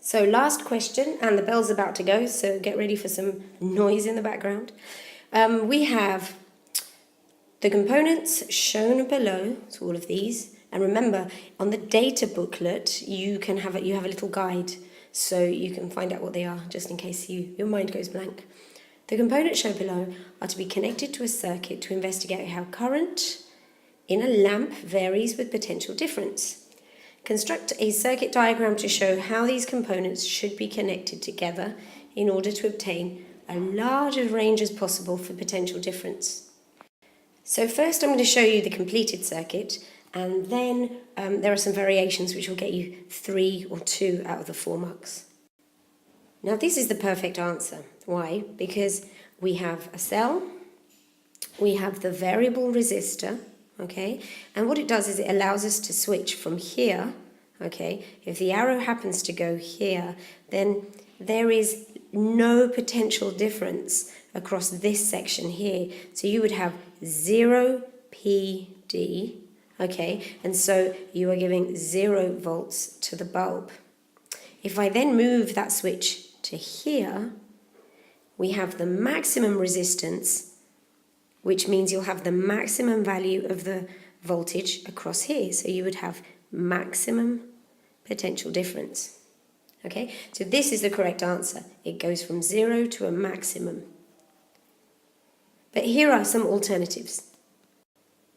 So last question, and the bell's about to go, so get ready for some noise in the background. We have the components shown below, so all of these. And remember, on the data booklet, you have a little guide, so you can find out what they are, just in case your mind goes blank. The components shown below are to be connected to a circuit to investigate how current in a lamp varies with potential difference. Construct a circuit diagram to show how these components should be connected together in order to obtain a large range as possible for potential difference. So first I'm going to show you the completed circuit, and then there are some variations which will get you 3 or 2 out of the 4 marks. Now this is the perfect answer. Why? Because we have a cell, we have the variable resistor, okay, and what it does is it allows us to switch from here, okay, if the arrow happens to go here, then there is no potential difference across this section here, so you would have 0 PD, okay, and so you are giving 0 volts to the bulb. If I then move that switch to here, we have the maximum resistance, which means you'll have the maximum value of the voltage across here. So you would have maximum potential difference. Okay, so this is the correct answer. It goes from 0 to a maximum. But here are some alternatives.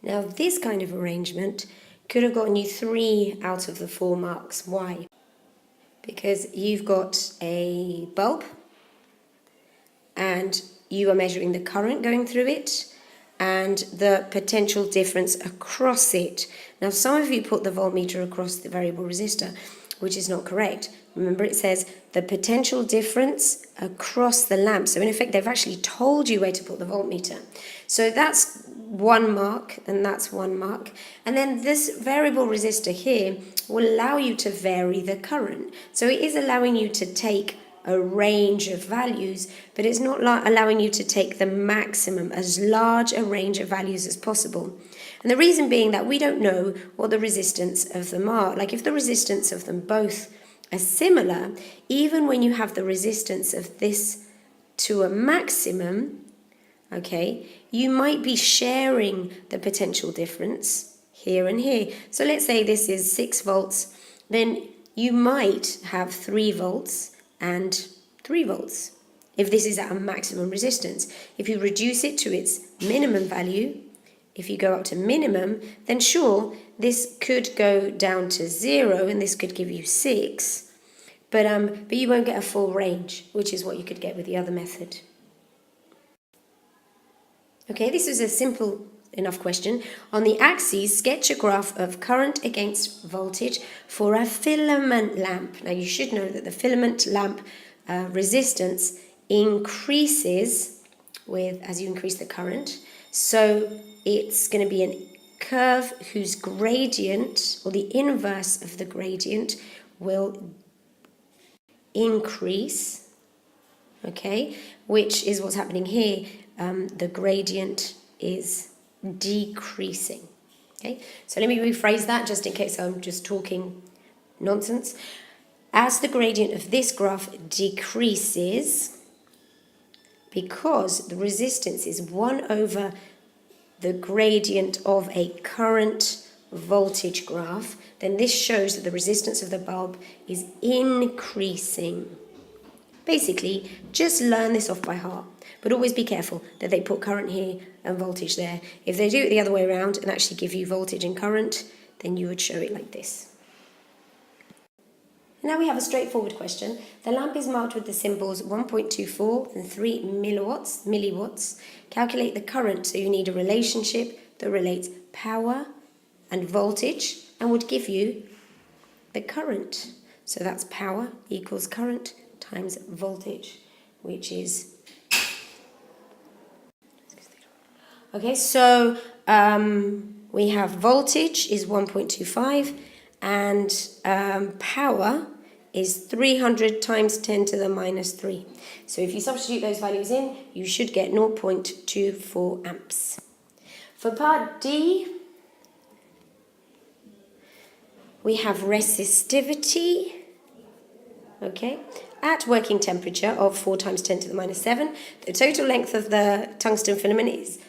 Now this kind of arrangement could have gotten you 3 out of the 4 marks. Why? Because you've got a bulb and you are measuring the current going through it and the potential difference across it. Now some of you put the voltmeter across the variable resistor, which is not correct. Remember, it says the potential difference across the lamp. So in effect, they've actually told you where to put the voltmeter. So that's 1 mark, and that's 1 mark. And then this variable resistor here will allow you to vary the current. So it is allowing you to take a range of values, but it's not allowing you to take the maximum, as large a range of values as possible. And the reason being that we don't know what the resistance of them are. Like if the resistance of them both are similar, even when you have the resistance of this to a maximum, okay, you might be sharing the potential difference here and here. So let's say this is 6 volts, then you might have 3 volts and 3 volts if this is at a maximum resistance. If you reduce it to its minimum value, if you go up to minimum, then sure, this could go down to 0 and this could give you 6, but you won't get a full range, which is what you could get with the other method. Okay, this is a simple enough question. On the axes, sketch a graph of current against voltage for a filament lamp. Now you should know that the filament lamp resistance increases as you increase the current. So it's going to be a curve whose gradient, or the inverse of the gradient, will increase, okay, which is what's happening here. The gradient is decreasing. Okay, so let me rephrase that just in case I'm just talking nonsense. As the gradient of this graph decreases, because the resistance is 1 over the gradient of a current voltage graph, then this shows that the resistance of the bulb is increasing. Basically, just learn this off by heart, but always be careful that they put current here and voltage there. If they do it the other way around and actually give you voltage and current, then you would show it like this. Now we have a straightforward question. The lamp is marked with the symbols 1.24 and 3 milliwatts. Calculate the current, so you need a relationship that relates power and voltage and would give you the current. So that's power equals current times voltage, which is... Okay, so we have voltage is 1.25 and power is 300 times 10 to the minus 3. So if you substitute those values in, you should get 0.24 amps. For part D, we have resistivity. okay? At working temperature of 4 times 10 to the minus 7, the total length of the tungsten filament is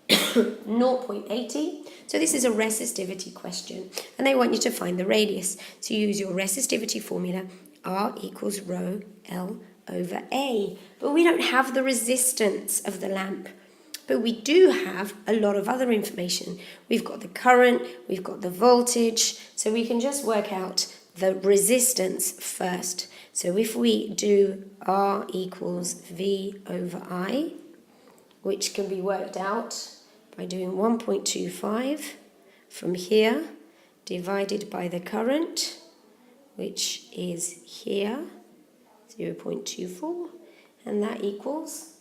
0.80. So this is a resistivity question, and they want you to find the radius. So you use your resistivity formula, R equals rho L over A. But we don't have the resistance of the lamp. But we do have a lot of other information. We've got the current, we've got the voltage, so we can just work out the resistance first. So if we do R equals V over I, which can be worked out by doing 1.25 from here divided by the current, which is here, 0.24, and that equals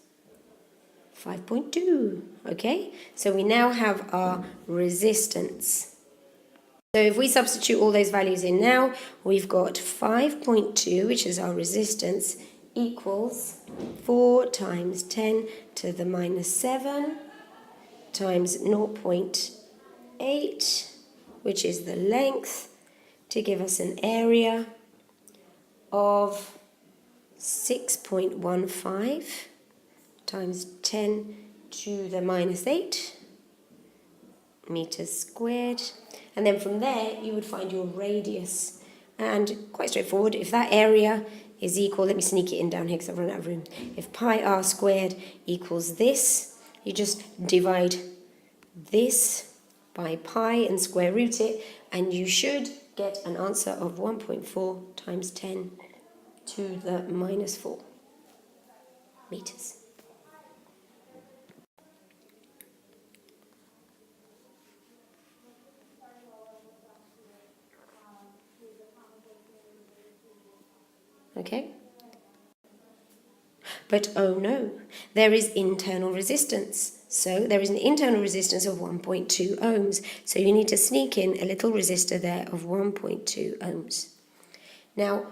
5.2, okay? So we now have our resistance. So if we substitute all those values in now, we've got 5.2, which is our resistance, equals 4 times 10 to the minus 7 times 0.8, which is the length, to give us an area of 6.15 times 10 to the minus 8 meters squared. And then from there, you would find your radius. And quite straightforward, if that area is equal, let me sneak it in down here because I've run out of room. If pi r squared equals this, you just divide this by pi and square root it, and you should get an answer of 1.4 times 10 to the minus 4 meters. Okay? But oh no, there is internal resistance. So there is an internal resistance of 1.2 ohms. So you need to sneak in a little resistor there of 1.2 ohms. Now,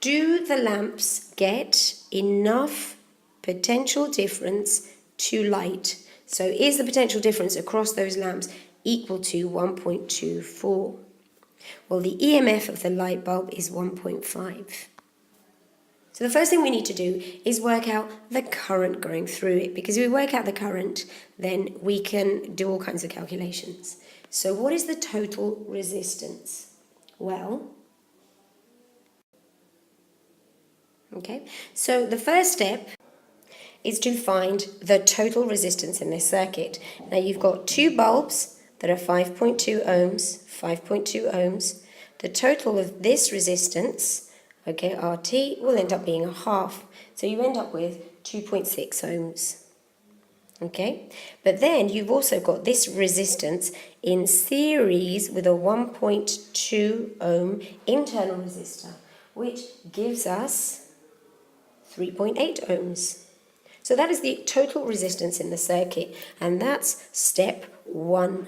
do the lamps get enough potential difference to light? So is the potential difference across those lamps equal to 1.24? Well, the EMF of the light bulb is 1.5. So the first thing we need to do is work out the current going through it, because if we work out the current, then we can do all kinds of calculations. So what is the total resistance? Well, okay, so the first step is to find the total resistance in this circuit. Now you've got two bulbs that are 5.2 ohms, 5.2 ohms. The total of this resistance, okay, RT, will end up being a half. So you end up with 2.6 ohms. Okay, but then you've also got this resistance in series with a 1.2 ohm internal resistor, which gives us 3.8 ohms. So that is the total resistance in the circuit, and that's step 1.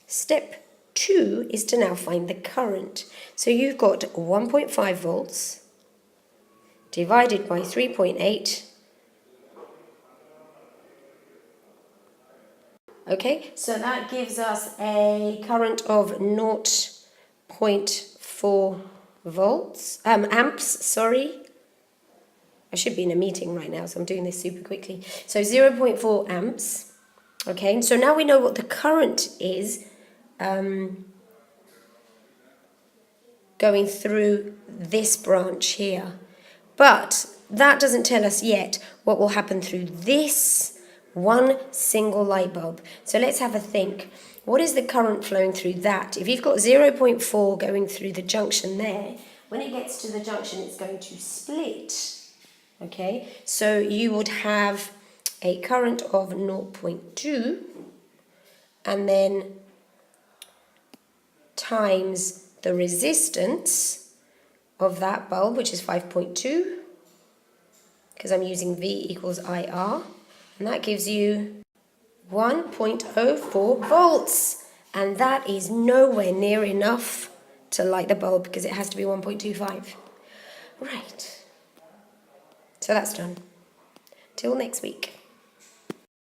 Step 2 is to now find the current. So you've got 1.5 volts divided by 3.8. Okay, so that gives us a current of 0.4 volts, amps, sorry. I should be in a meeting right now, so I'm doing this super quickly. So 0.4 amps. Okay, so now we know what the current is going through this branch here. But that doesn't tell us yet what will happen through this one single light bulb. So let's have a think. What is the current flowing through that? If you've got 0.4 going through the junction there, when it gets to the junction, it's going to split. Okay, so you would have a current of 0.2 and then times the resistance of that bulb, which is 5.2, because I'm using V equals IR, and that gives you 1.04 volts, and that is nowhere near enough to light the bulb because it has to be 1.25. Right, so that's done. Till next week.